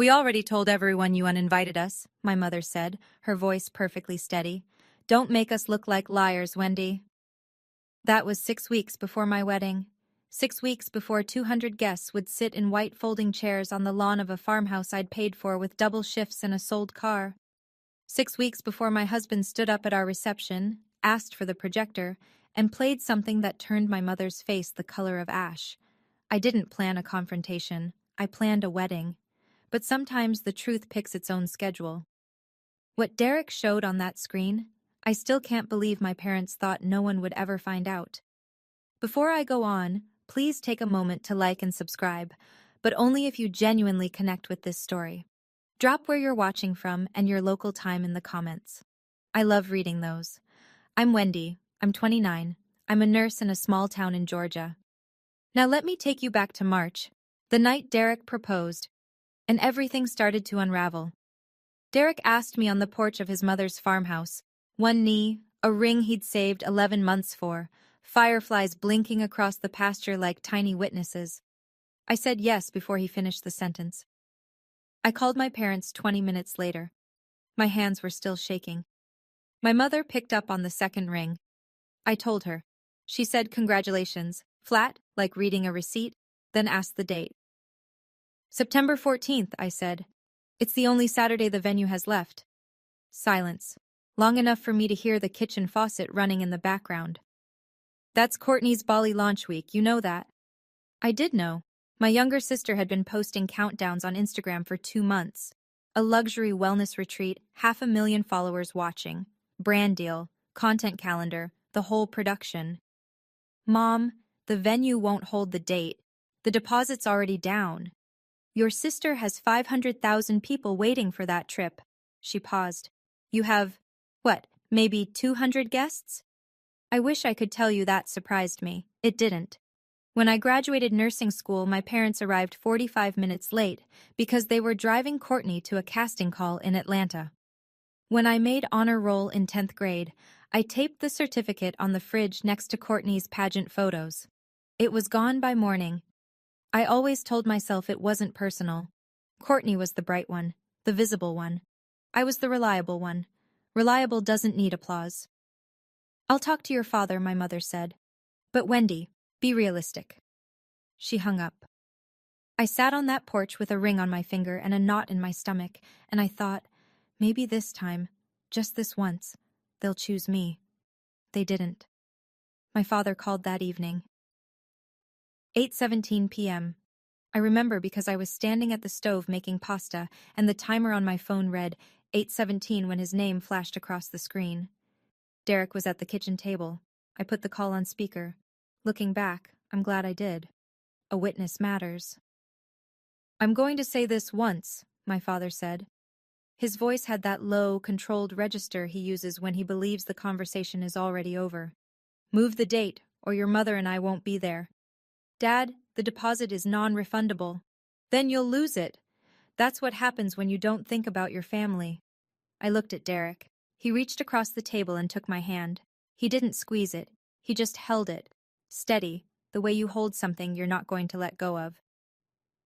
We already told everyone you uninvited us, my mother said, her voice perfectly steady. Don't make us look like liars, Wendy. That was 6 weeks before my wedding. 6 weeks before 200 guests would sit in white folding chairs on the lawn of a farmhouse I'd paid for with double shifts and a sold car. 6 weeks before my husband stood up at our reception, asked for the projector, and played something that turned my mother's face the color of ash. I didn't plan a confrontation. I planned a wedding. But sometimes the truth picks its own schedule. What Derek showed on that screen, I still can't believe my parents thought no one would ever find out. Before I go on, please take a moment to like and subscribe, but only if you genuinely connect with this story. Drop where you're watching from and your local time in the comments. I love reading those. I'm Wendy. I'm 29. I'm a nurse in a small town in Georgia. Now let me take you back to March, the night Derek proposed, and everything started to unravel. Derek asked me on the porch of his mother's farmhouse, one knee, a ring he'd saved 11 months for, fireflies blinking across the pasture like tiny witnesses. I said yes before he finished the sentence. I called my parents 20 minutes later. My hands were still shaking. My mother picked up on the second ring. I told her. She said congratulations, flat, like reading a receipt, then asked the date. September 14th, I said. It's the only Saturday the venue has left. Silence. Long enough for me to hear the kitchen faucet running in the background. That's Courtney's Bali launch week, you know that. I did know. My younger sister had been posting countdowns on Instagram for 2 months. A luxury wellness retreat, 500,000 followers watching. Brand deal, content calendar, the whole production. Mom, the venue won't hold the date. The deposit's already down. Your sister has 500,000 people waiting for that trip. She paused. You have, what, maybe 200 guests? I wish I could tell you that surprised me. It didn't. When I graduated nursing school, my parents arrived 45 minutes late because they were driving Courtney to a casting call in Atlanta. When I made honor roll in 10th grade, I taped the certificate on the fridge next to Courtney's pageant photos. It was gone by morning. I always told myself it wasn't personal. Courtney was the bright one, the visible one. I was the reliable one. Reliable doesn't need applause. I'll talk to your father, my mother said. But Wendy, be realistic. She hung up. I sat on that porch with a ring on my finger and a knot in my stomach, and I thought, maybe this time, just this once, they'll choose me. They didn't. My father called that evening. 8:17 p.m. I remember because I was standing at the stove making pasta, and the timer on my phone read 8:17 when his name flashed across the screen. Derek was at the kitchen table. I put the call on speaker. Looking back, I'm glad I did. A witness matters. I'm going to say this once, my father said. His voice had that low, controlled register he uses when he believes the conversation is already over. Move the date, or your mother and I won't be there. Dad, the deposit is non-refundable. Then you'll lose it. That's what happens when you don't think about your family. I looked at Derek. He reached across the table and took my hand. He didn't squeeze it. He just held it. Steady, the way you hold something you're not going to let go of.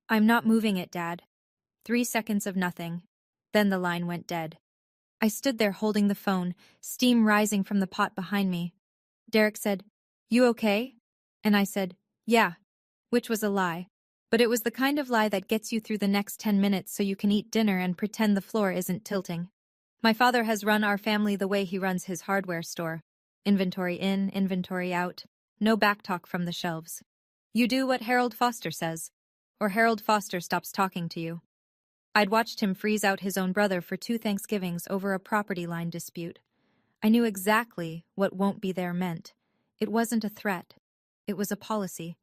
I'm not moving it, Dad. 3 seconds of nothing. Then the line went dead. I stood there holding the phone, steam rising from the pot behind me. Derek said, "You okay?" And I said, "Yeah," which was a lie. But it was the kind of lie that gets you through the next 10 minutes so you can eat dinner and pretend the floor isn't tilting. My father has run our family the way he runs his hardware store. Inventory in, inventory out. No backtalk from the shelves. You do what Harold Foster says, or Harold Foster stops talking to you. I'd watched him freeze out his own brother for 2 Thanksgivings over a property line dispute. I knew exactly what won't be there meant. It wasn't a threat. It was a policy.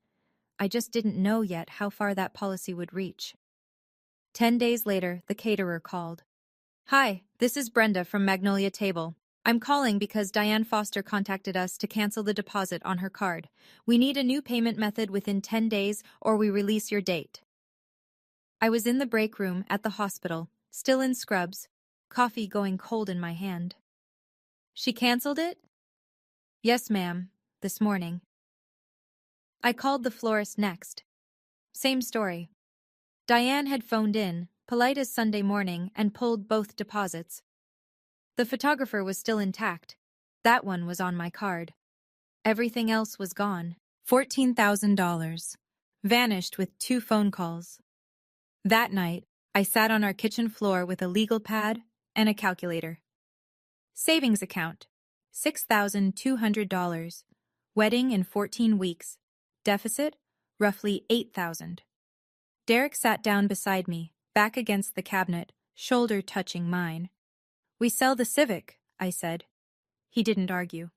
I just didn't know yet how far that policy would reach. 10 days later, the caterer called. Hi, this is Brenda from Magnolia Table. I'm calling because Diane Foster contacted us to cancel the deposit on her card. We need a new payment method within 10 days or we release your date. I was in the break room at the hospital, still in scrubs, coffee going cold in my hand. She canceled it? Yes, ma'am, this morning. I called the florist next. Same story. Diane had phoned in, polite as Sunday morning, and pulled both deposits. The photographer was still intact. That one was on my card. Everything else was gone. $14,000. Vanished with 2 phone calls. That night, I sat on our kitchen floor with a legal pad and a calculator. Savings account, $6,200. Wedding in 14 weeks. Deficit, roughly $8,000. Derek sat down beside me, back against the cabinet, shoulder touching mine. "We sell the Civic," I said. He didn't argue.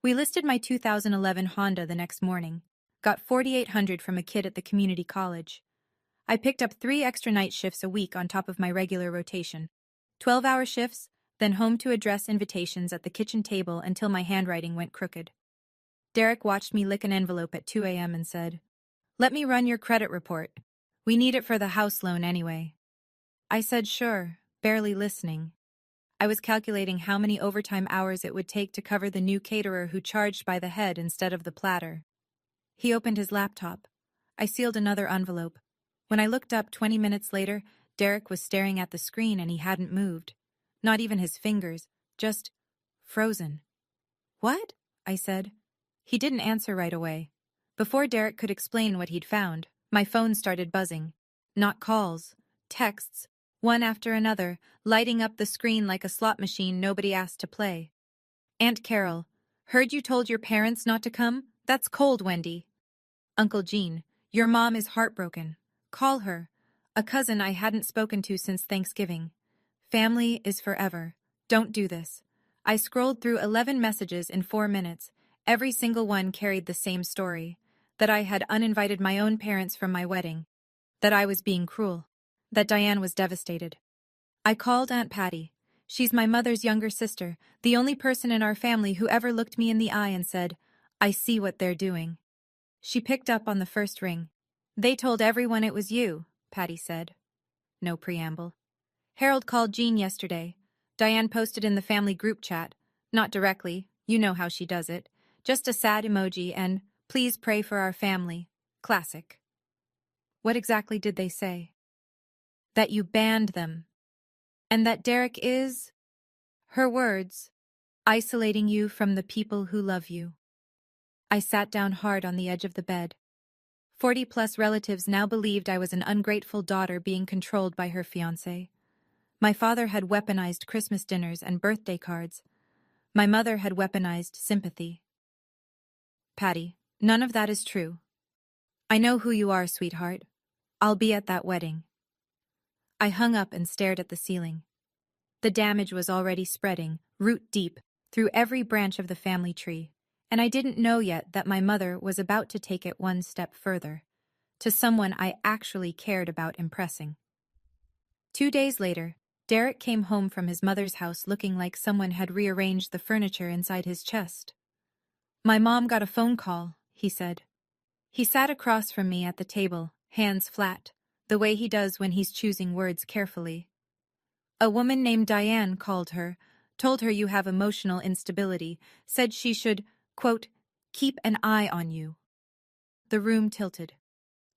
We listed my 2011 Honda the next morning, got $4,800 from a kid at the community college. I picked up 3 extra night shifts a week on top of my regular rotation. 12-hour shifts, then home to address invitations at the kitchen table until my handwriting went crooked. Derek watched me lick an envelope at 2 a.m. and said, "Let me run your credit report. We need it for the house loan anyway." I said sure, barely listening. I was calculating how many overtime hours it would take to cover the new caterer who charged by the head instead of the platter. He opened his laptop. I sealed another envelope. When I looked up 20 minutes later, Derek was staring at the screen and he hadn't moved. Not even his fingers, just frozen. "What?" I said. He didn't answer right away. Before Derek could explain what he'd found, my phone started buzzing. Not calls, texts, one after another, lighting up the screen like a slot machine nobody asked to play. "Aunt Carol, heard you told your parents not to come? That's cold, Wendy." "Uncle Gene, your mom is heartbroken. Call her." A cousin I hadn't spoken to since Thanksgiving. "Family is forever. Don't do this." I scrolled through 11 messages in 4 minutes. Every single one carried the same story. That I had uninvited my own parents from my wedding. That I was being cruel. That Diane was devastated. I called Aunt Patty. She's my mother's younger sister, the only person in our family who ever looked me in the eye and said, "I see what they're doing." She picked up on the first ring. "They told everyone it was you," Patty said. No preamble. "Harold called Jean yesterday. Diane posted in the family group chat. Not directly, you know how she does it. Just a sad emoji and, 'Please pray for our family.' Classic." "What exactly did they say?" "That you banned them. And that Derek is," her words, "isolating you from the people who love you." I sat down hard on the edge of the bed. 40-plus relatives now believed I was an ungrateful daughter being controlled by her fiancé. My father had weaponized Christmas dinners and birthday cards. My mother had weaponized sympathy. "Patty, none of that is true. I know who you are, sweetheart. I'll be at that wedding." I hung up and stared at the ceiling. The damage was already spreading, root deep, through every branch of the family tree, and I didn't know yet that my mother was about to take it one step further, to someone I actually cared about impressing. 2 days later, Derek came home from his mother's house looking like someone had rearranged the furniture inside his chest. "My mom got a phone call," he said. He sat across from me at the table, hands flat, the way he does when he's choosing words carefully. "A woman named Diane called her, told her you have emotional instability, said she should, quote, keep an eye on you." The room tilted.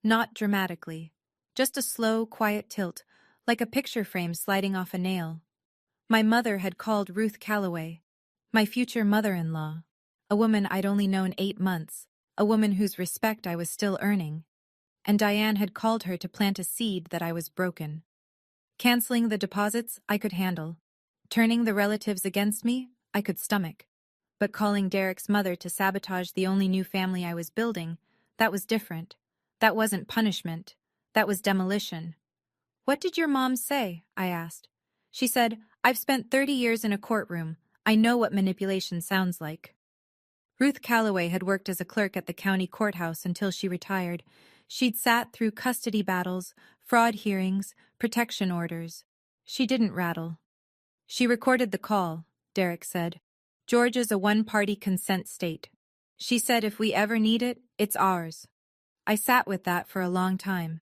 Not dramatically, just a slow, quiet tilt, like a picture frame sliding off a nail. My mother had called Ruth Calloway, my future mother-in-law, a woman I'd only known 8 months, a woman whose respect I was still earning. And Diane had called her to plant a seed that I was broken. Canceling the deposits, I could handle. Turning the relatives against me, I could stomach. But calling Derek's mother to sabotage the only new family I was building, that was different. That wasn't punishment. That was demolition. "What did your mom say?" I asked. She said, "I've spent 30 years in a courtroom. I know what manipulation sounds like." Ruth Calloway had worked as a clerk at the county courthouse until she retired. She'd sat through custody battles, fraud hearings, protection orders. She didn't rattle. "She recorded the call," Derek said. "Georgia's a one-party consent state. She said if we ever need it, it's ours." I sat with that for a long time.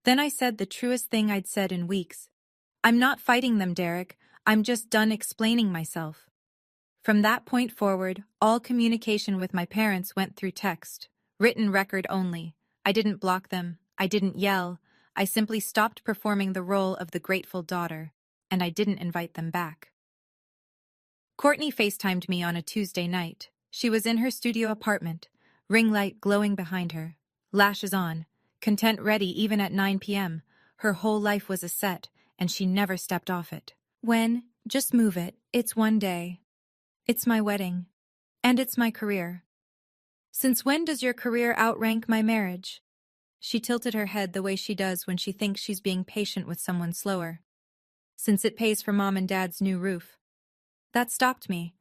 Then I said the truest thing I'd said in weeks. "I'm not fighting them, Derek. I'm just done explaining myself." From that point forward, all communication with my parents went through text, written record only. I didn't block them. I didn't yell. I simply stopped performing the role of the grateful daughter, and I didn't invite them back. Courtney FaceTimed me on a Tuesday night. She was in her studio apartment, ring light glowing behind her, lashes on, content ready even at 9 p.m. Her whole life was a set, and she never stepped off it. When? Just move it. It's one day. It's my wedding. And it's my career. Since when does your career outrank my marriage? She tilted her head the way she does when she thinks she's being patient with someone slower. Since it pays for Mom and Dad's new roof. That stopped me.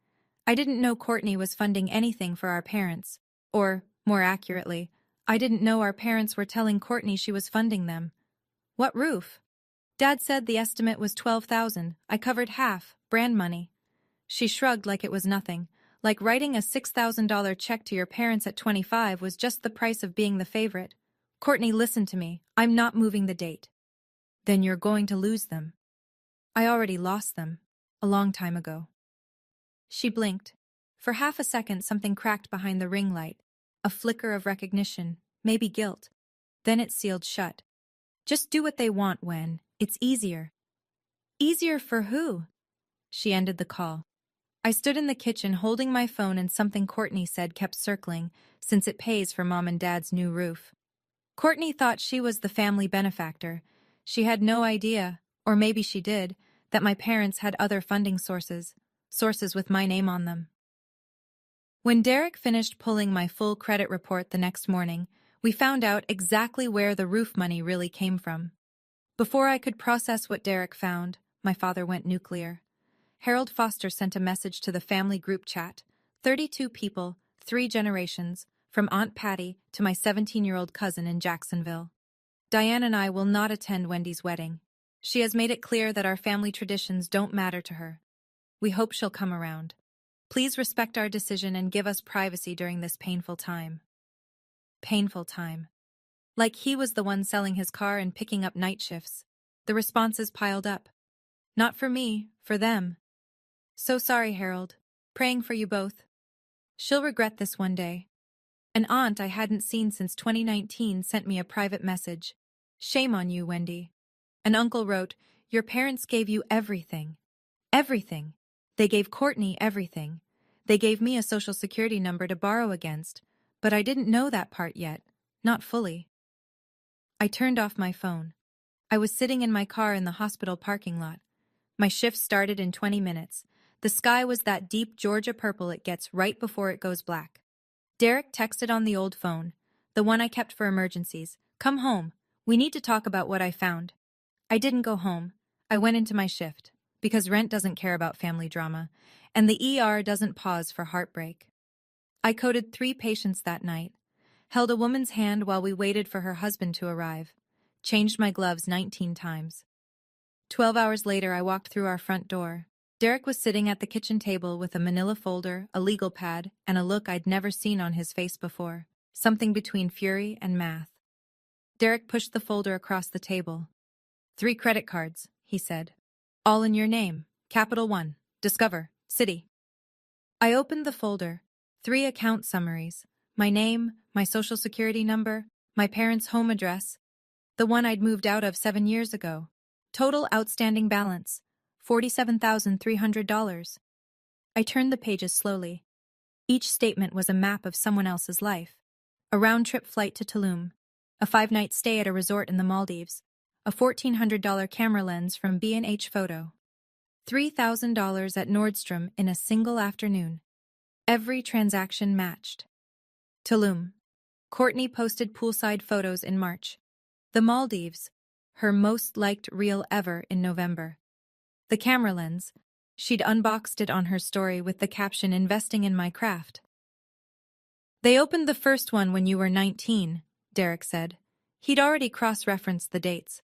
I didn't know Courtney was funding anything for our parents. Or, more accurately, I didn't know our parents were telling Courtney she was funding them. What roof? Dad said the estimate was $12,000. I covered half, brand money. She shrugged like it was nothing, like writing a $6,000 check to your parents at 25 was just the price of being the favorite. Courtney, listen to me. I'm not moving the date. Then you're going to lose them. I already lost them. A long time ago. She blinked. For half a second something cracked behind the ring light. A flicker of recognition, maybe guilt. Then it sealed shut. Just do what they want when it's easier. Easier for who? She ended the call. I stood in the kitchen holding my phone and something Courtney said kept circling, since it pays for Mom and Dad's new roof. Courtney thought she was the family benefactor. She had no idea, or maybe she did, that my parents had other funding sources with my name on them. When Derek finished pulling my full credit report the next morning, we found out exactly where the roof money really came from. Before I could process what Derek found, my father went nuclear. Harold Foster sent a message to the family group chat. 32 people, 3 generations, from Aunt Patty to my 17-year-old cousin in Jacksonville. Diane and I will not attend Wendy's wedding. She has made it clear that our family traditions don't matter to her. We hope she'll come around. Please respect our decision and give us privacy during this painful time. Painful time. Like he was the one selling his car and picking up night shifts. The responses piled up. Not for me, for them. So sorry, Harold. Praying for you both. She'll regret this one day. An aunt I hadn't seen since 2019 sent me a private message. Shame on you, Wendy. An uncle wrote, your parents gave you everything. Everything. They gave Courtney everything. They gave me a social security number to borrow against, but I didn't know that part yet, not fully. I turned off my phone. I was sitting in my car in the hospital parking lot. My shift started in 20 minutes. The sky was that deep Georgia purple it gets right before it goes black. Derek texted on the old phone, the one I kept for emergencies. Come home. We need to talk about what I found. I didn't go home. I went into my shift, because rent doesn't care about family drama, and the ER doesn't pause for heartbreak. I coded 3 patients that night, held a woman's hand while we waited for her husband to arrive, changed my gloves 19 times. 12 hours later, I walked through our front door. Derek was sitting at the kitchen table with a manila folder, a legal pad, and a look I'd never seen on his face before, something between fury and math. Derek pushed the folder across the table. 3 credit cards, he said. All in your name. Capital One. Discover. City. I opened the folder. 3 account summaries. My name, my social security number, my parents' home address, the one I'd moved out of 7 years ago. Total outstanding balance, $47,300. I turned the pages slowly. Each statement was a map of someone else's life. A round-trip flight to Tulum, a 5-night stay at a resort in the Maldives, a $1,400 camera lens from B&H Photo, $3,000 at Nordstrom in a single afternoon. Every transaction matched. Tulum. Courtney posted poolside photos in March. The Maldives. Her most liked reel ever in November. The camera lens. She'd unboxed it on her story with the caption, investing in my craft. They opened the first one when you were 19, Derek said. He'd already cross-referenced the dates.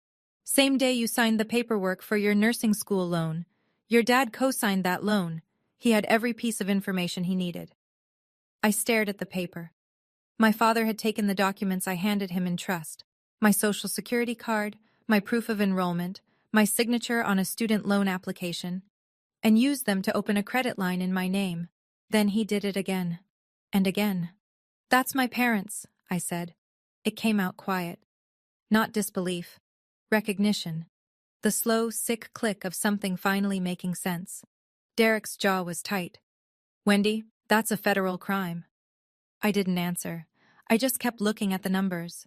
Same day you signed the paperwork for your nursing school loan. Your dad co-signed that loan. He had every piece of information he needed. I stared at the paper. My father had taken the documents I handed him in trust. My social security card, my proof of enrollment, my signature on a student loan application, and used them to open a credit line in my name. Then he did it again. And again. That's my parents, I said. It came out quiet. Not disbelief. Recognition. The slow, sick click of something finally making sense. Derek's jaw was tight. Wendy, that's a federal crime. I didn't answer. I just kept looking at the numbers.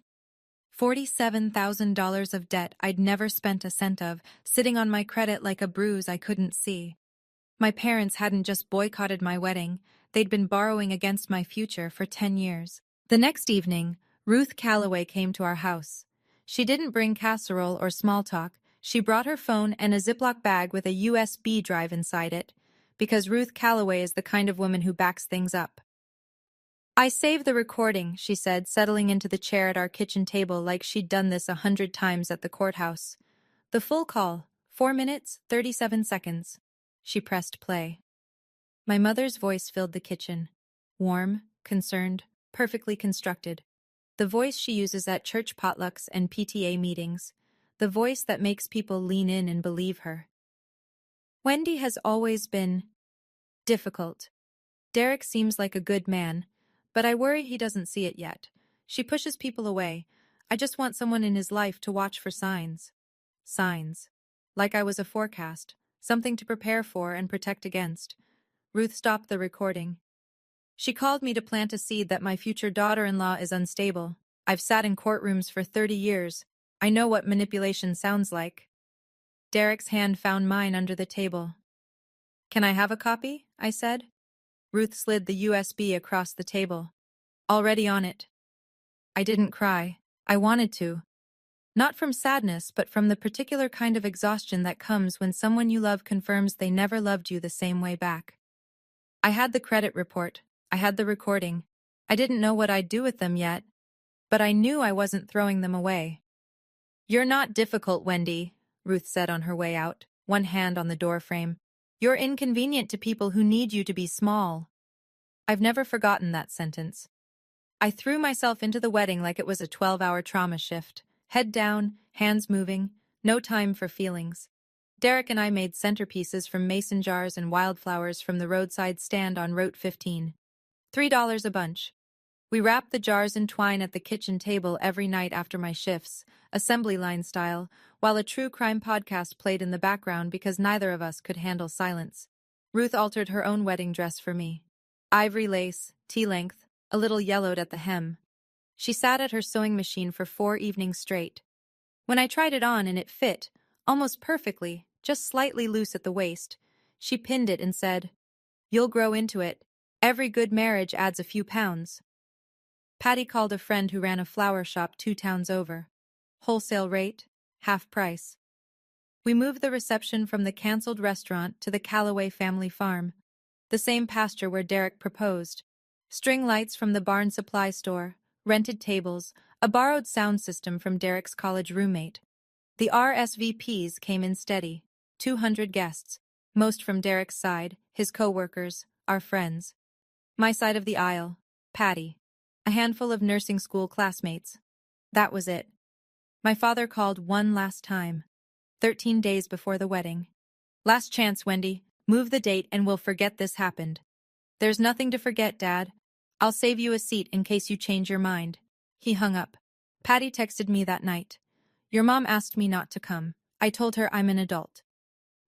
$47,000 of debt I'd never spent a cent of, sitting on my credit like a bruise I couldn't see. My parents hadn't just boycotted my wedding, they'd been borrowing against my future for 10 years. The next evening, Ruth Calloway came to our house. She didn't bring casserole or small talk, she brought her phone and a Ziploc bag with a USB drive inside it, because Ruth Calloway is the kind of woman who backs things up. I saved the recording, she said, settling into the chair at our kitchen table like she'd done this 100 times at the courthouse. The full call, 4 minutes, 37 seconds. She pressed play. My mother's voice filled the kitchen. Warm, concerned, perfectly constructed. The voice she uses at church potlucks and PTA meetings. The voice that makes people lean in and believe her. Wendy has always been difficult. Derek seems like a good man, but I worry he doesn't see it yet. She pushes people away. I just want someone in his life to watch for signs. Signs. Like I was a forecast, something to prepare for and protect against. Ruth stopped the recording. She called me to plant a seed that my future daughter-in-law is unstable. I've sat in courtrooms for 30 years. I know what manipulation sounds like. Derek's hand found mine under the table. Can I have a copy? I said. Ruth slid the USB across the table. Already on it. I didn't cry. I wanted to. Not from sadness, but from the particular kind of exhaustion that comes when someone you love confirms they never loved you the same way back. I had the credit report. I had the recording. I didn't know what I'd do with them yet, but I knew I wasn't throwing them away. You're not difficult, Wendy, Ruth said on her way out, one hand on the doorframe. You're inconvenient to people who need you to be small. I've never forgotten that sentence. I threw myself into the wedding like it was a 12-hour trauma shift. Head down, hands moving, no time for feelings. Derek and I made centerpieces from mason jars and wildflowers from the roadside stand on Route 15. $3 a bunch. We wrapped the jars in twine at the kitchen table every night after my shifts, assembly line style, while a true crime podcast played in the background because neither of us could handle silence. Ruth altered her own wedding dress for me. Ivory lace, tea-length, a little yellowed at the hem. She sat at her sewing machine for 4 evenings straight. When I tried it on and it fit, almost perfectly, just slightly loose at the waist, she pinned it and said, "You'll grow into it. Every good marriage adds a few pounds." Patty called a friend who ran a flower shop 2 towns over. Wholesale rate, half price. We moved the reception from the canceled restaurant to the Calloway family farm, the same pasture where Derek proposed. String lights from the barn supply store, rented tables, a borrowed sound system from Derek's college roommate. The RSVPs came in steady, 200 guests, most from Derek's side, his co-workers, our friends. My side of the aisle, Patty. A handful of nursing school classmates. That was it. My father called one last time, 13 days before the wedding. "Last chance, Wendy. Move the date and we'll forget this happened." "There's nothing to forget, Dad. I'll save you a seat in case you change your mind." He hung up. Patty texted me that night. "Your mom asked me not to come. I told her I'm an adult."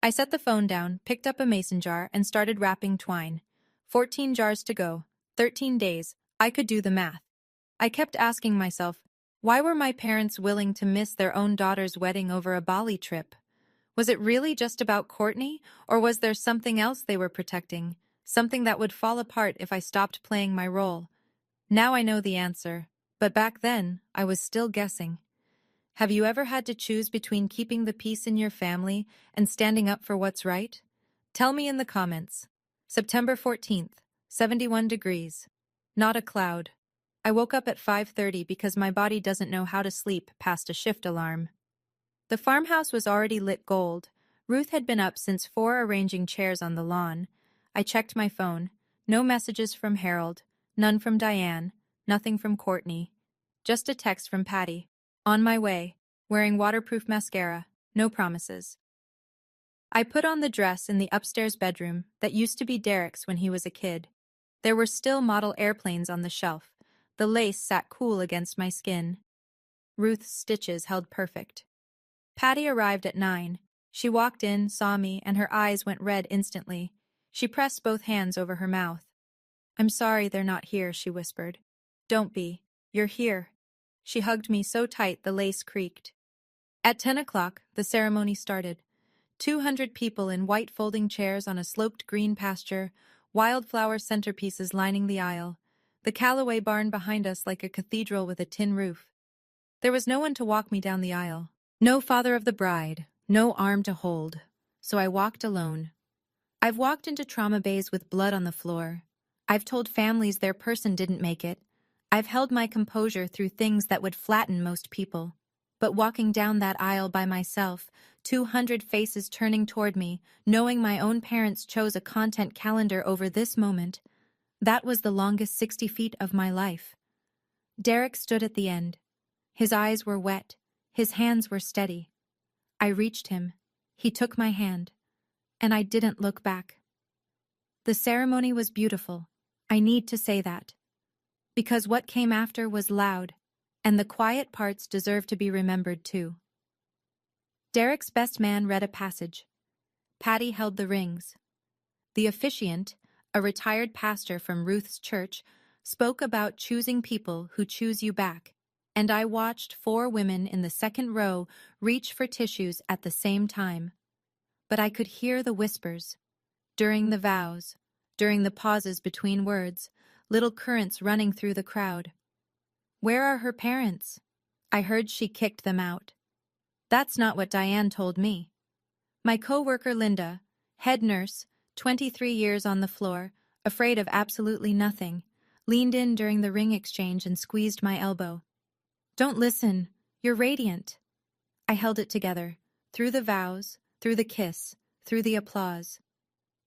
I set the phone down, picked up a mason jar, and started wrapping twine. 14 jars to go, 13 days. I could do the math. I kept asking myself, why were my parents willing to miss their own daughter's wedding over a Bali trip? Was it really just about Courtney, or was there something else they were protecting, something that would fall apart if I stopped playing my role? Now I know the answer, but back then, I was still guessing. Have you ever had to choose between keeping the peace in your family and standing up for what's right? Tell me in the comments. September 14th, 71 degrees. Not a cloud. I woke up at 5:30 because my body doesn't know how to sleep past a shift alarm. The farmhouse was already lit gold. Ruth had been up since 4 arranging chairs on the lawn. I checked my phone. No messages from Harold, none from Diane, nothing from Courtney. Just a text from Patty. On my way, wearing waterproof mascara, no promises. I put on the dress in the upstairs bedroom that used to be Derek's when he was a kid. There were still model airplanes on the shelf. The lace sat cool against my skin. Ruth's stitches held perfect. Patty arrived at 9. She walked in, saw me, and her eyes went red instantly. She pressed both hands over her mouth. "I'm sorry they're not here," she whispered. "Don't be. You're here." She hugged me so tight the lace creaked. At 10 o'clock, the ceremony started. 200 people in white folding chairs on a sloped green pasture, wildflower centerpieces lining the aisle, the Callaway barn behind us like a cathedral with a tin roof. There was no one to walk me down the aisle. No father of the bride, no arm to hold. So I walked alone. I've walked into trauma bays with blood on the floor. I've told families their person didn't make it. I've held my composure through things that would flatten most people. But walking down that aisle by myself, 200 faces turning toward me, knowing my own parents chose a content calendar over this moment, that was the longest 60 feet of my life. Derek stood at the end. His eyes were wet. His hands were steady. I reached him. He took my hand. And I didn't look back. The ceremony was beautiful. I need to say that. Because what came after was loud, and the quiet parts deserve to be remembered too. Derek's best man read a passage. Patty held the rings. The officiant, a retired pastor from Ruth's church, spoke about choosing people who choose you back, and I watched 4 women in the second row reach for tissues at the same time. But I could hear the whispers. During the vows, during the pauses between words, little currents running through the crowd. "Where are her parents?" I heard she kicked them out. That's not what Diane told me. My co-worker Linda, head nurse, 23 years on the floor, afraid of absolutely nothing, leaned in during the ring exchange and squeezed my elbow. "Don't listen. You're radiant." I held it together, through the vows, through the kiss, through the applause.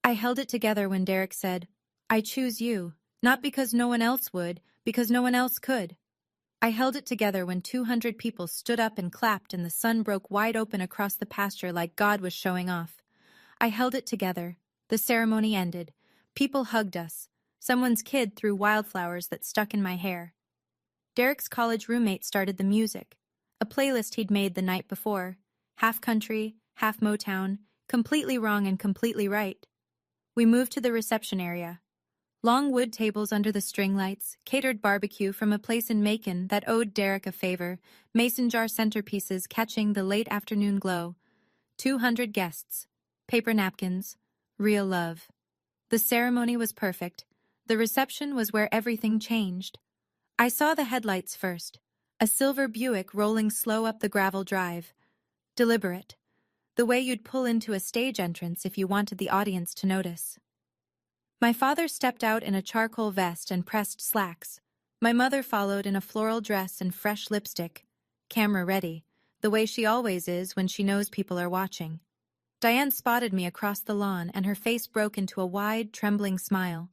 I held it together when Derek said, "I choose you, not because no one else would, because no one else could." I held it together when 200 people stood up and clapped and the sun broke wide open across the pasture like God was showing off. I held it together. The ceremony ended. People hugged us. Someone's kid threw wildflowers that stuck in my hair. Derek's college roommate started the music, a playlist he'd made the night before, half country, half Motown, completely wrong and completely right. We moved to the reception area. Long wood tables under the string lights, catered barbecue from a place in Macon that owed Derek a favor, mason jar centerpieces catching the late afternoon glow. 200 guests, paper napkins, real love. The ceremony was perfect. The reception was where everything changed. I saw the headlights first, a silver Buick rolling slow up the gravel drive. Deliberate. The way you'd pull into a stage entrance if you wanted the audience to notice. My father stepped out in a charcoal vest and pressed slacks. My mother followed in a floral dress and fresh lipstick, camera ready, the way she always is when she knows people are watching. Diane spotted me across the lawn and her face broke into a wide, trembling smile.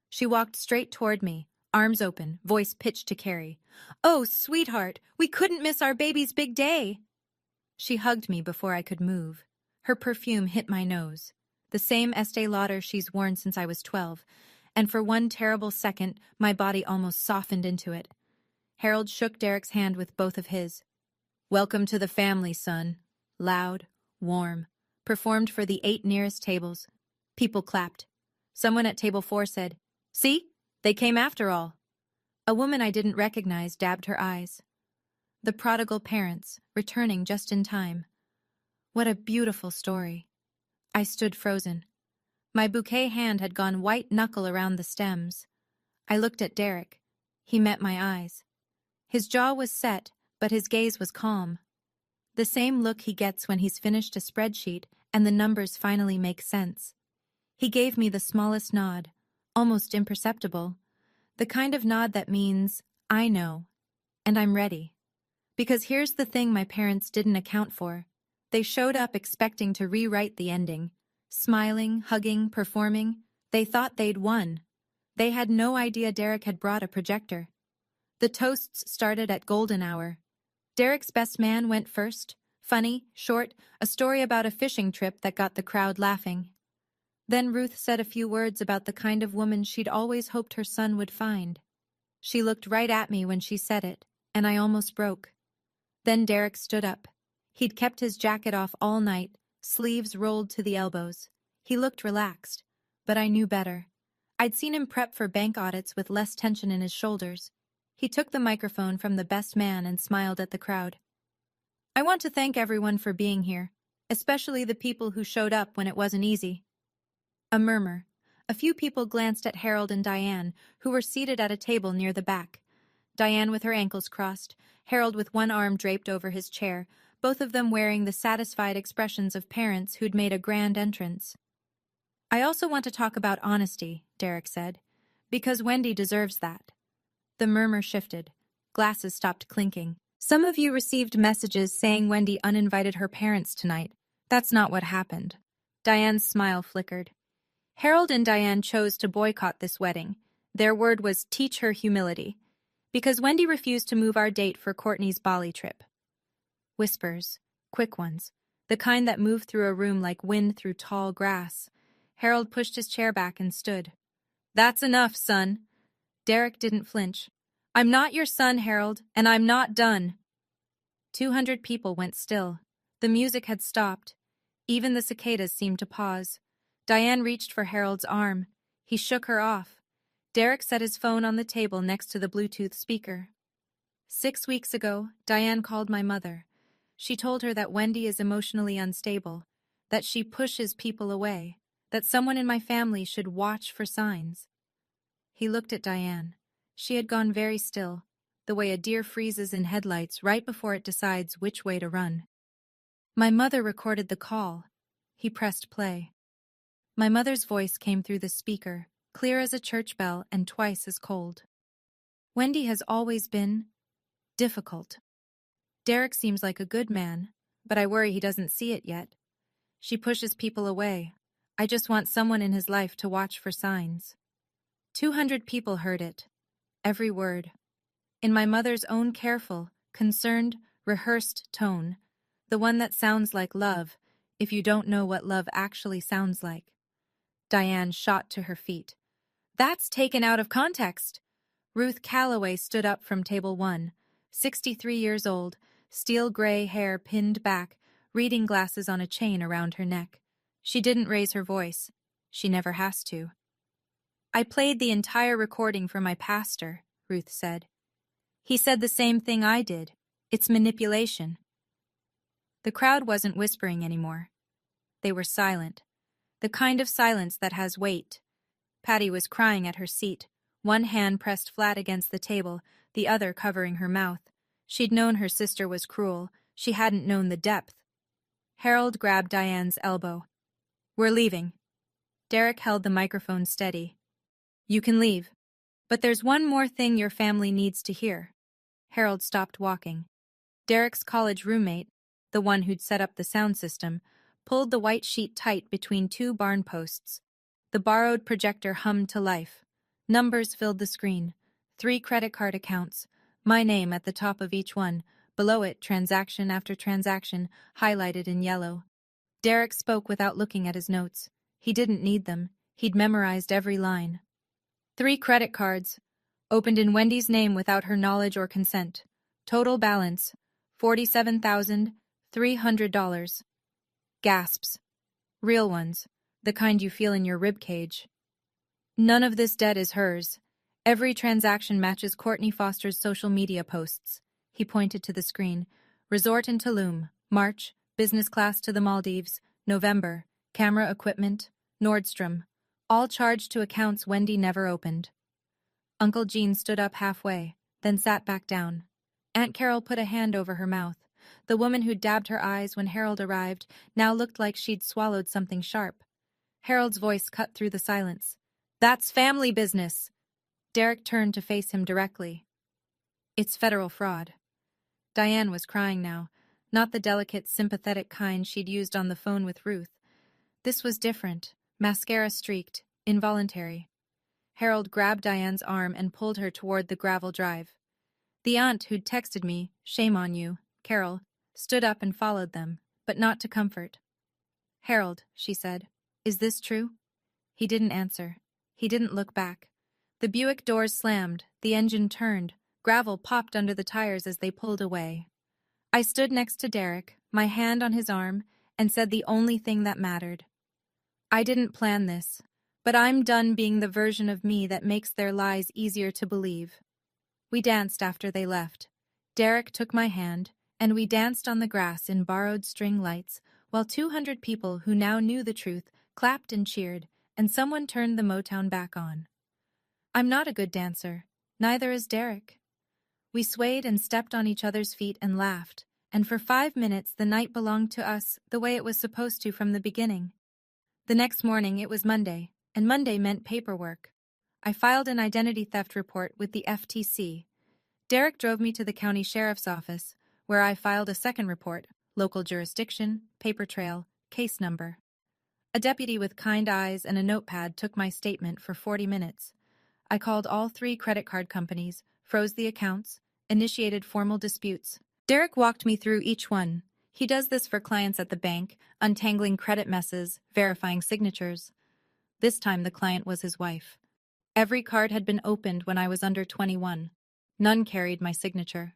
She walked straight toward me, arms open, voice pitched to Carrie. "Oh, sweetheart, we couldn't miss our baby's big day." She hugged me before I could move. Her perfume hit my nose. The same Estee Lauder she's worn since I was 12, and for one terrible second, my body almost softened into it. Harold shook Derek's hand with both of his. "Welcome to the family, son." Loud, warm, performed for the 8 nearest tables. People clapped. Someone at table 4 said, "See? They came after all." A woman I didn't recognize dabbed her eyes. The prodigal parents, returning just in time. What a beautiful story. I stood frozen. My bouquet hand had gone white knuckle around the stems. I looked at Derek. He met my eyes. His jaw was set, but his gaze was calm. The same look he gets when he's finished a spreadsheet and the numbers finally make sense. He gave me the smallest nod, almost imperceptible, the kind of nod that means, I know, and I'm ready. Because here's the thing my parents didn't account for. They showed up expecting to rewrite the ending. Smiling, hugging, performing. They thought they'd won. They had no idea Derek had brought a projector. The toasts started at golden hour. Derek's best man went first. Funny, short, a story about a fishing trip that got the crowd laughing. Then Ruth said a few words about the kind of woman she'd always hoped her son would find. She looked right at me when she said it, and I almost broke. Then Derek stood up. He'd kept his jacket off all night, sleeves rolled to the elbows. He looked relaxed, but I knew better. I'd seen him prep for bank audits with less tension in his shoulders. He took the microphone from the best man and smiled at the crowd. I want to thank everyone for being here, especially the people who showed up when it wasn't easy. A murmur. A few people glanced at Harold and Diane, who were seated at a table near the back. Diane with her ankles crossed, Harold with one arm draped over his chair, both of them wearing the satisfied expressions of parents who'd made a grand entrance. I also want to talk about honesty, Derek said, because Wendy deserves that. The murmur shifted. Glasses stopped clinking. Some of you received messages saying Wendy uninvited her parents tonight. That's not what happened. Diane's smile flickered. Harold and Diane chose to boycott this wedding. Their word was teach her humility, because Wendy refused to move our date for Courtney's Bali trip. Whispers, quick ones, the kind that moved through a room like wind through tall grass. Harold pushed his chair back and stood. That's enough, son. Derek didn't flinch. I'm not your son, Harold, and I'm not done. 200 people went still. The music had stopped. Even the cicadas seemed to pause. Diane reached for Harold's arm. He shook her off. Derek set his phone on the table next to the Bluetooth speaker. 6 weeks ago, Diane called my mother. She told her that Wendy is emotionally unstable, that she pushes people away, that someone in my family should watch for signs. He looked at Diane. She had gone very still, the way a deer freezes in headlights right before it decides which way to run. My mother recorded the call. He pressed play. My mother's voice came through the speaker, clear as a church bell and twice as cold. Wendy has always been difficult. Derek seems like a good man, but I worry he doesn't see it yet. She pushes people away. I just want someone in his life to watch for signs. 200 people heard it. Every word. In my mother's own careful, concerned, rehearsed tone, the one that sounds like love, if you don't know what love actually sounds like. Diane shot to her feet. That's taken out of context. Ruth Calloway stood up from table 1, 63 years old, steel gray hair pinned back, reading glasses on a chain around her neck. She didn't raise her voice. She never has to. I played the entire recording for my pastor, Ruth said. He said the same thing I did. It's manipulation. The crowd wasn't whispering anymore. They were silent. The kind of silence that has weight. Patty was crying at her seat, one hand pressed flat against the table, the other covering her mouth. She'd known her sister was cruel. She hadn't known the depth. Harold grabbed Diane's elbow. We're leaving. Derek held the microphone steady. You can leave. But there's one more thing your family needs to hear. Harold stopped walking. Derek's college roommate, the one who'd set up the sound system, pulled the white sheet tight between two barn posts. The borrowed projector hummed to life. Numbers filled the screen. 3 credit card accounts. My name at the top of each one. Below it, transaction after transaction, highlighted in yellow. Derek spoke without looking at his notes. He didn't need them. He'd memorized every line. 3 credit cards. Opened in Wendy's name without her knowledge or consent. Total balance, $47,300. Gasps. Real ones, the kind you feel in your ribcage. None of this debt is hers. Every transaction matches Courtney Foster's social media posts. He pointed to the screen. Resort in Tulum, March, business class to the Maldives, November, camera equipment, Nordstrom. All charged to accounts Wendy never opened. Uncle Gene stood up halfway, then sat back down. Aunt Carol put a hand over her mouth. The woman who'd dabbed her eyes when Harold arrived now looked like she'd swallowed something sharp. Harold's voice cut through the silence. That's family business. Derek turned to face him directly. It's federal fraud. Diane was crying now, not the delicate, sympathetic kind she'd used on the phone with Ruth. This was different, mascara-streaked, involuntary. Harold grabbed Diane's arm and pulled her toward the gravel drive. The aunt who'd texted me, shame on you, Carol, stood up and followed them, but not to comfort. Harold, she said, is this true? He didn't answer. He didn't look back. The Buick doors slammed, the engine turned, gravel popped under the tires as they pulled away. I stood next to Derek, my hand on his arm, and said the only thing that mattered. I didn't plan this, but I'm done being the version of me that makes their lies easier to believe. We danced after they left. Derek took my hand, and we danced on the grass in borrowed string lights, while 200 people who now knew the truth clapped and cheered, and someone turned the Motown back on. I'm not a good dancer. Neither is Derek. We swayed and stepped on each other's feet and laughed, and for 5 minutes the night belonged to us the way it was supposed to from the beginning. The next morning it was Monday, and Monday meant paperwork. I filed an identity theft report with the FTC. Derek drove me to the county sheriff's office, where I filed a second report, local jurisdiction, paper trail, case number. A deputy with kind eyes and a notepad took my statement for 40 minutes. I called all 3 credit card companies, froze the accounts, initiated formal disputes. Derek walked me through each one. He does this for clients at the bank, untangling credit messes, verifying signatures. This time the client was his wife. Every card had been opened when I was under 21. None carried my signature.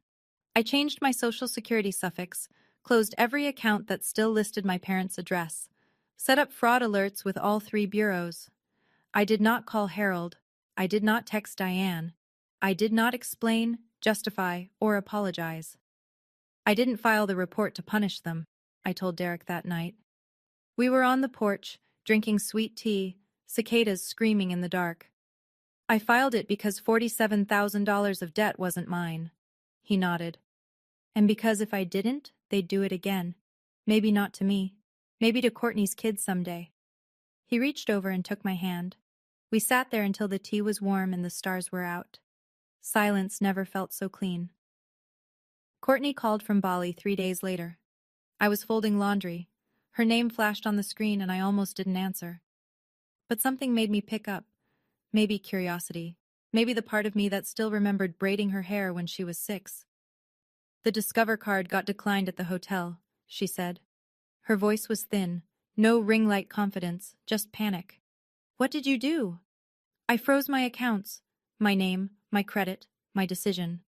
I changed my social security suffix, closed every account that still listed my parents' address, set up fraud alerts with all 3 bureaus. I did not call Harold. I did not text Diane. I did not explain, justify, or apologize. I didn't file the report to punish them, I told Derek that night. We were on the porch, drinking sweet tea, cicadas screaming in the dark. I filed it because $47,000 of debt wasn't mine. He nodded. And because if I didn't, they'd do it again. Maybe not to me. Maybe to Courtney's kids someday. He reached over and took my hand. We sat there until the tea was warm and the stars were out. Silence never felt so clean. Courtney called from Bali 3 days later. I was folding laundry. Her name flashed on the screen and I almost didn't answer. But something made me pick up. Maybe curiosity. Maybe the part of me that still remembered braiding her hair when she was 6. The Discover card got declined at the hotel, she said. Her voice was thin. No ring-light confidence, just panic. What did you do? I froze my accounts. My name, my credit, my decision.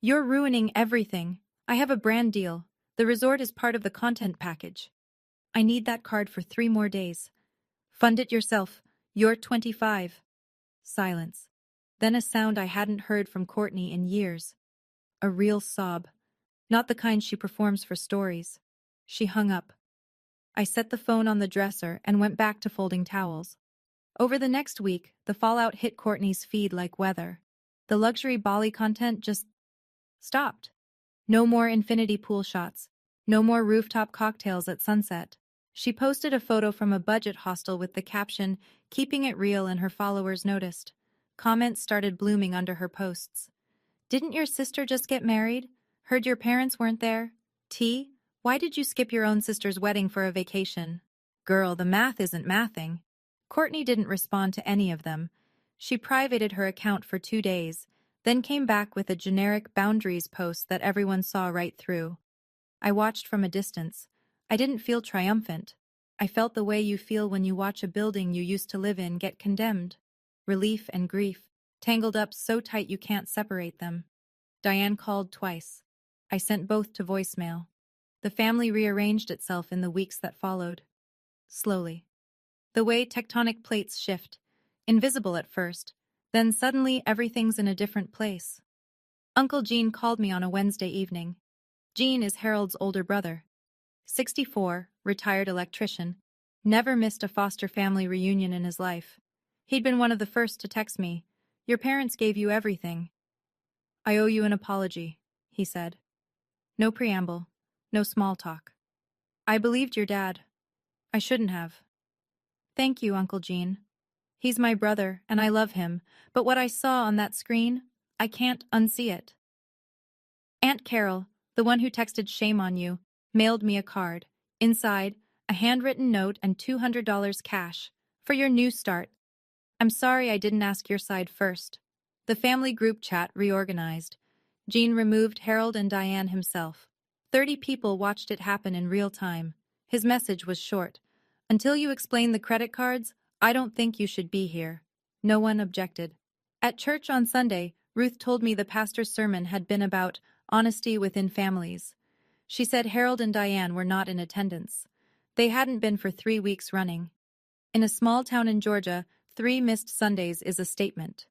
You're ruining everything. I have a brand deal. The resort is part of the content package. I need that card for 3 more days. Fund it yourself. You're 25. Silence. Then a sound I hadn't heard from Courtney in years. A real sob. Not the kind she performs for stories. She hung up. I set the phone on the dresser and went back to folding towels. Over the next week, the fallout hit Courtney's feed like weather. The luxury Bali content just stopped. No more infinity pool shots. No more rooftop cocktails at sunset. She posted a photo from a budget hostel with the caption, "Keeping it real," and her followers noticed. Comments started blooming under her posts. Didn't your sister just get married? Heard your parents weren't there? T? Why did you skip your own sister's wedding for a vacation? Girl, the math isn't mathing. Courtney didn't respond to any of them. She privated her account for 2 days, then came back with a generic boundaries post that everyone saw right through. I watched from a distance. I didn't feel triumphant. I felt the way you feel when you watch a building you used to live in get condemned. Relief and grief, tangled up so tight you can't separate them. Diane called twice. I sent both to voicemail. The family rearranged itself in the weeks that followed. Slowly. The way tectonic plates shift, invisible at first, then suddenly everything's in a different place. Uncle Gene called me on a Wednesday evening. Gene is Harold's older brother. 64, retired electrician, never missed a foster family reunion in his life. He'd been one of the first to text me, "Your parents gave you everything." "I owe you an apology," he said. No preamble, no small talk. "I believed your dad. I shouldn't have." "Thank you, Uncle Gene. He's my brother, and I love him, but what I saw on that screen, I can't unsee it." Aunt Carol, the one who texted "shame on you," mailed me a card. Inside, a handwritten note and $200 cash. "For your new start. I'm sorry I didn't ask your side first." The family group chat reorganized. Gene removed Harold and Diane himself. 30 people watched it happen in real time. His message was short. "Until you explain the credit cards, I don't think you should be here." No one objected. At church on Sunday, Ruth told me the pastor's sermon had been about honesty within families. She said Harold and Diane were not in attendance. They hadn't been for 3 weeks running. In a small town in Georgia, 3 missed Sundays is a statement.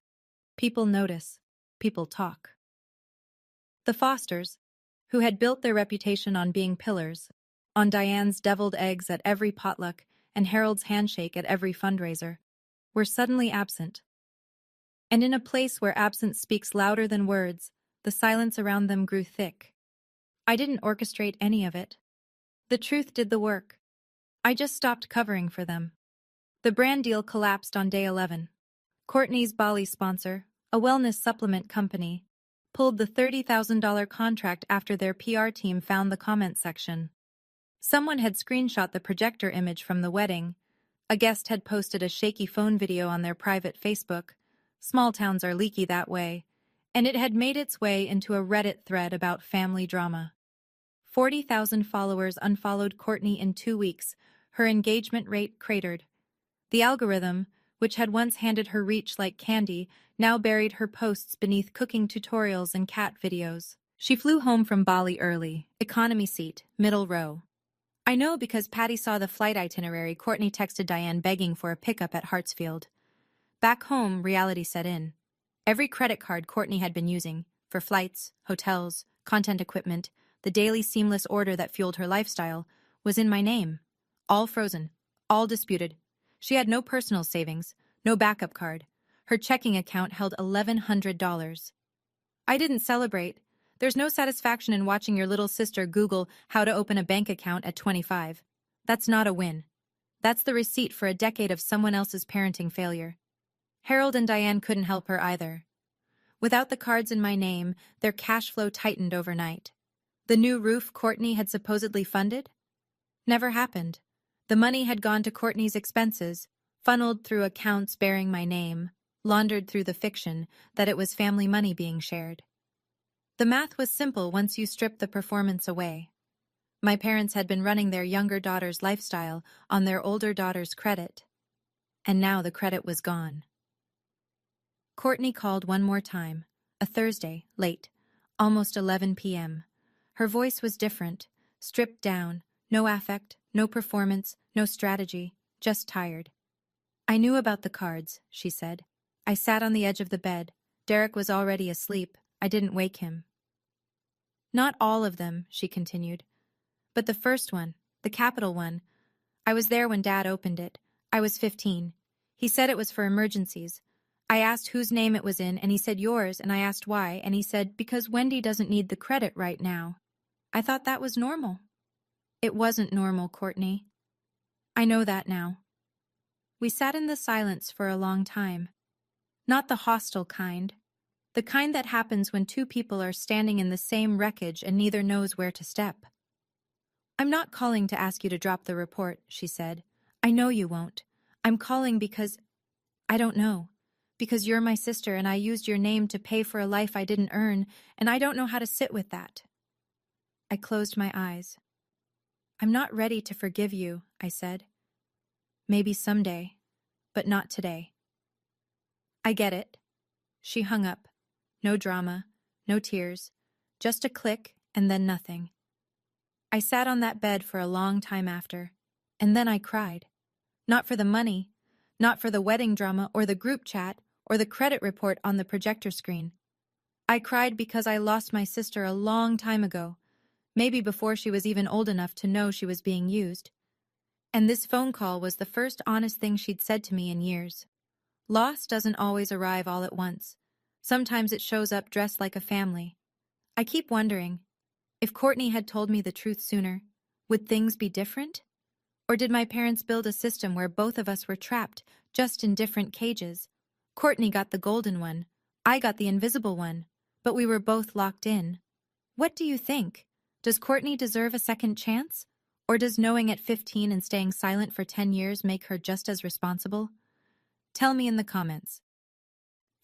People notice. People talk. The Fosters, who had built their reputation on being pillars, on Diane's deviled eggs at every potluck and Harold's handshake at every fundraiser, were suddenly absent. And in a place where absence speaks louder than words, the silence around them grew thick. I didn't orchestrate any of it. The truth did the work. I just stopped covering for them. The brand deal collapsed on day 11. Courtney's Bali sponsor, a wellness supplement company, pulled the $30,000 contract after their PR team found the comment section. Someone had screenshot the projector image from the wedding. A guest had posted a shaky phone video on their private Facebook. Small towns are leaky that way. And it had made its way into a Reddit thread about family drama. 40,000 followers unfollowed Courtney in 2 weeks. Her engagement rate cratered. The algorithm, which had once handed her reach like candy, now buried her posts beneath cooking tutorials and cat videos. She flew home from Bali early, economy seat, middle row. I know because Patty saw the flight itinerary. Courtney texted Diane begging for a pickup at Hartsfield. Back home, reality set in. Every credit card Courtney had been using, for flights, hotels, content equipment, the daily seamless order that fueled her lifestyle, was in my name. All frozen, all disputed. She had no personal savings, no backup card. Her checking account held $1,100. I didn't celebrate. There's no satisfaction in watching your little sister Google how to open a bank account at 25. That's not a win. That's the receipt for a decade of someone else's parenting failure. Harold and Diane couldn't help her either. Without the cards in my name, their cash flow tightened overnight. The new roof Courtney had supposedly funded? Never happened. The money had gone to Courtney's expenses, funneled through accounts bearing my name, laundered through the fiction that it was family money being shared. The math was simple once you stripped the performance away. My parents had been running their younger daughter's lifestyle on their older daughter's credit, and now the credit was gone. Courtney called one more time, a Thursday, late, almost 11 p.m. Her voice was different, stripped down, no affect, no performance, no strategy, just tired. I knew about the cards, she said. I sat on the edge of the bed. Derek was already asleep. I didn't wake him. Not all of them, she continued. But the first one, the capital one. I was there when Dad opened it. I was 15. He said it was for emergencies. I asked whose name it was in, and he said yours, and I asked why, and he said, because Wendy doesn't need the credit right now. I thought that was normal. It wasn't normal, Courtney. I know that now. We sat in the silence for a long time. Not the hostile kind. The kind that happens when two people are standing in the same wreckage and neither knows where to step. I'm not calling to ask you to drop the report, she said. I know you won't. I'm calling because... I don't know. Because you're my sister and I used your name to pay for a life I didn't earn, and I don't know how to sit with that. I closed my eyes. I'm not ready to forgive you, I said. Maybe someday, but not today. I get it. She hung up. No drama, no tears, just a click and then nothing. I sat on that bed for a long time after, and then I cried. Not for the money, not for the wedding drama or the group chat or the credit report on the projector screen. I cried because I lost my sister a long time ago, maybe before she was even old enough to know she was being used. And this phone call was the first honest thing she'd said to me in years. Loss doesn't always arrive all at once. Sometimes it shows up dressed like a family. I keep wondering, if Courtney had told me the truth sooner, would things be different? Or did my parents build a system where both of us were trapped, just in different cages? Courtney got the golden one, I got the invisible one, but we were both locked in. What do you think? Does Courtney deserve a second chance? Or does knowing at 15 and staying silent for 10 years make her just as responsible? Tell me in the comments.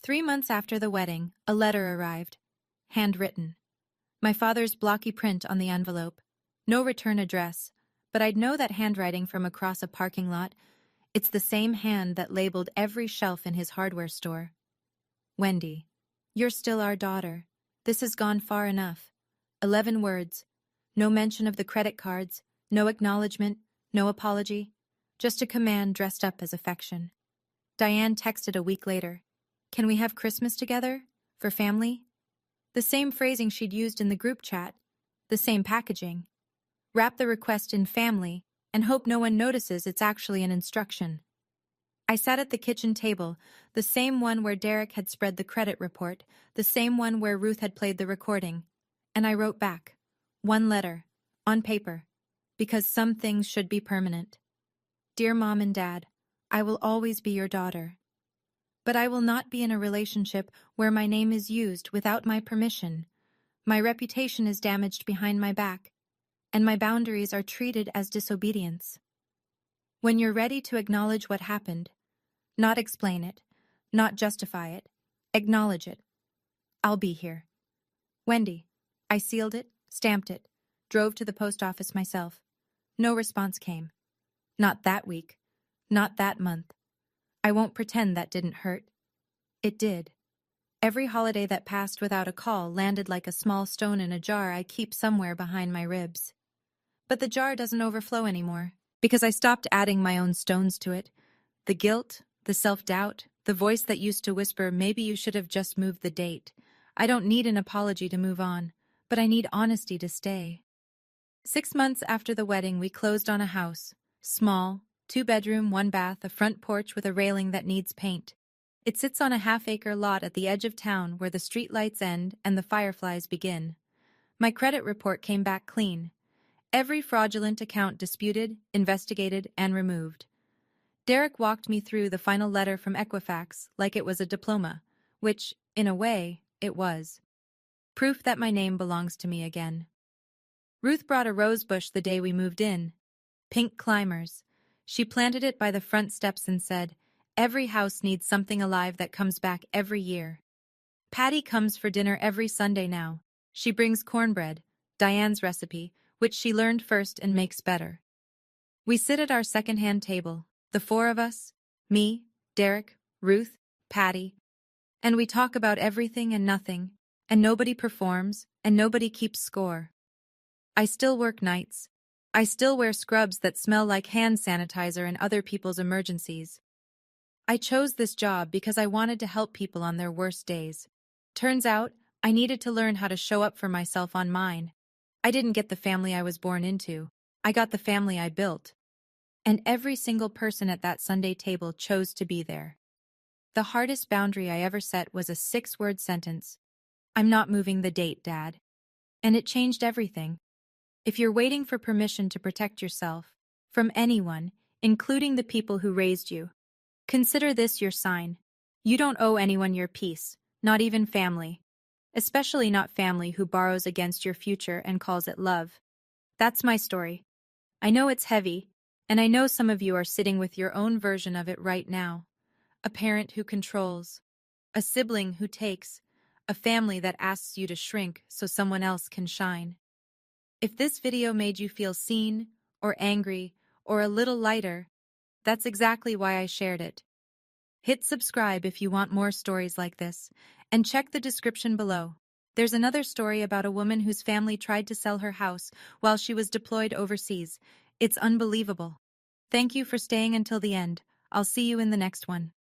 3 months after the wedding, a letter arrived. Handwritten. My father's blocky print on the envelope. No return address, but I'd know that handwriting from across a parking lot. It's the same hand that labeled every shelf in his hardware store. Wendy, you're still our daughter. This has gone far enough. 11 words. No mention of the credit cards, no acknowledgement, no apology, just a command dressed up as affection. Diane texted a week later, "Can we have Christmas together? For family?" The same phrasing she'd used in the group chat, the same packaging. Wrap the request in family and hope no one notices it's actually an instruction. I sat at the kitchen table, the same one where Derek had spread the credit report, the same one where Ruth had played the recording, and I wrote back, one letter, on paper, because some things should be permanent. Dear Mom and Dad, I will always be your daughter. But I will not be in a relationship where my name is used without my permission. My reputation is damaged behind my back, and my boundaries are treated as disobedience. When you're ready to acknowledge what happened, not explain it, not justify it, acknowledge it. I'll be here. Wendy. I sealed it, stamped it, drove to the post office myself. No response came. Not that week. Not that month. I won't pretend that didn't hurt. It did. Every holiday that passed without a call landed like a small stone in a jar I keep somewhere behind my ribs. But the jar doesn't overflow anymore, because I stopped adding my own stones to it. The guilt, the self-doubt, the voice that used to whisper, maybe you should have just moved the date. I don't need an apology to move on, but I need honesty to stay. 6 months after the wedding, we closed on a house. Small, 2-bedroom, 1-bath, a front porch with a railing that needs paint. It sits on a half-acre lot at the edge of town where the streetlights end and the fireflies begin. My credit report came back clean. Every fraudulent account disputed, investigated, and removed. Derek walked me through the final letter from Equifax like it was a diploma, which, in a way, it was. Proof that my name belongs to me again. Ruth brought a rose bush the day we moved in. Pink climbers. She planted it by the front steps and said, "Every house needs something alive that comes back every year." Patty comes for dinner every Sunday now. She brings cornbread, Diane's recipe, which she learned first and makes better. We sit at our second-hand table, the 4 of us, me, Derek, Ruth, Patty, and we talk about everything and nothing, and nobody performs, and nobody keeps score. I still work nights. I still wear scrubs that smell like hand sanitizer in other people's emergencies. I chose this job because I wanted to help people on their worst days. Turns out, I needed to learn how to show up for myself on mine. I didn't get the family I was born into. I got the family I built. And every single person at that Sunday table chose to be there. The hardest boundary I ever set was a 6-word sentence. "I'm not moving the date, Dad." And it changed everything. If you're waiting for permission to protect yourself from anyone, including the people who raised you, consider this your sign. You don't owe anyone your peace, not even family. Especially not family who borrows against your future and calls it love. That's my story. I know it's heavy, and I know some of you are sitting with your own version of it right now. A parent who controls, a sibling who takes, a family that asks you to shrink so someone else can shine. If this video made you feel seen, or angry, or a little lighter, that's exactly why I shared it. Hit subscribe if you want more stories like this, and check the description below. There's another story about a woman whose family tried to sell her house while she was deployed overseas. It's unbelievable. Thank you for staying until the end. I'll see you in the next one.